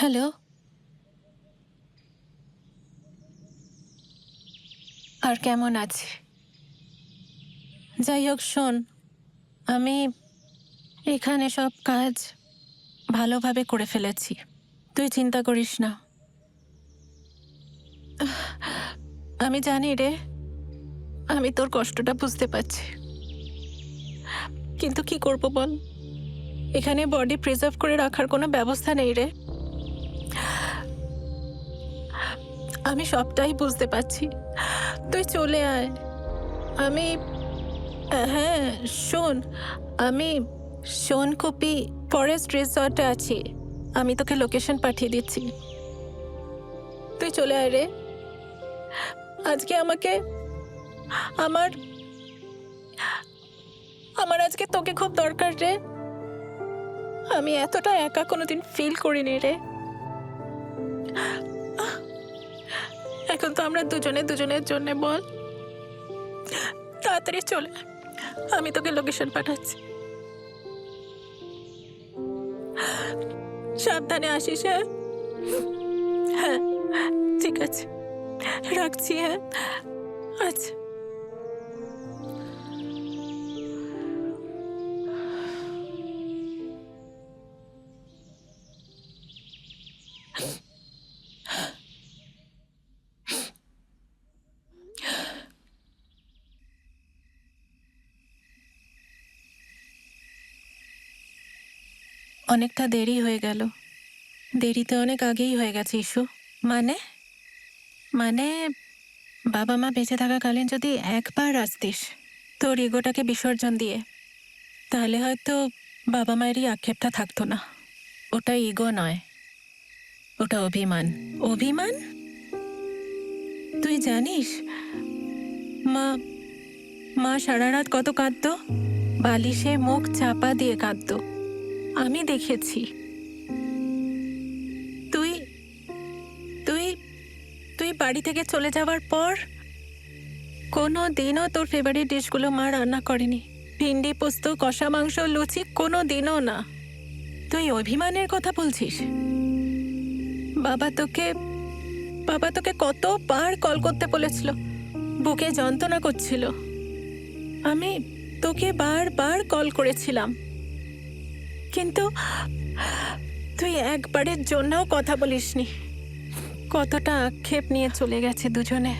Hello. আর কেমন আছে? যাই হোক শোন, আমি এখানে সব কাজ ভালোভাবে করে ফেলেছি। তুই চিন্তা করিস না। আমি জানি রে, আমি তোর কষ্টটা বুঝতে পারছি। কিন্তু কি করব বল? এখানে বডি প্রিজার্ভ করে রাখার কোনো ব্যবস্থা নেই রে। আমি সবটাই বুঝতে পারছি। তুই চলে আয়। আমি হ্যাঁ, শোন, আমি সোনকুপি ফরেস্ট রিসর্টে আছি। আমি তোকে লোকেশন পাঠিয়ে দিচ্ছি। তুই চলে আয় রে। আজকে আমাকে আমার আমার আজকে তোকে খুব দরকার রে। আমি এতটা একা কোনোদিন ফিল করিনি রে। এখন তো আমরা দুজনে দুজনের জন্য বল। তাড়াতাড়ি চলে আয়। আমি তোকে লোকেশন পাঠাচ্ছি। সাবধানে আসিস। হ্যাঁ হ্যাঁ, ঠিক আছে, রাখছি। হ্যাঁ, আচ্ছা। অনেকটা দেরি হয়ে গেল। দেরিতে অনেক আগেই হয়ে গেছে ইস্যু। মানে মানে বাবা মা বেঁচে থাকাকালীন যদি একবার আসতিস তোর ইগোটাকে বিসর্জন দিয়ে, তাহলে হয়তো বাবা মায়েরই আক্ষেপটা থাকতো না। ওটা ইগো নয়, ওটা অভিমান। অভিমান? তুই জানিস মা মা সারা রাত কত কাঁদতো, বালিশে মুখ চাপা দিয়ে কাঁদতো। আমি দেখেছি। তুই তুই তুই বাড়ি থেকে চলে যাওয়ার পর কোনো দিনও তোর ফেভারিট ডিশগুলো মা রান্না করেনি। ভিন্ডি পোস্ত, কষা মাংস, লুচি, কোনো দিনও না। তুই অভিমানের কথা বলছিস? বাবা তোকে বাবা তোকে কতবার কল করতে বলেছিল, বুকে যন্ত্রণা করছিল। আমি তোকে বারবার কল করেছিলাম, কিন্তু তুই একবারের জন্যও কথা বলিসনি। কতটা আক্ষেপ নিয়ে চলে গেছে দুজনে।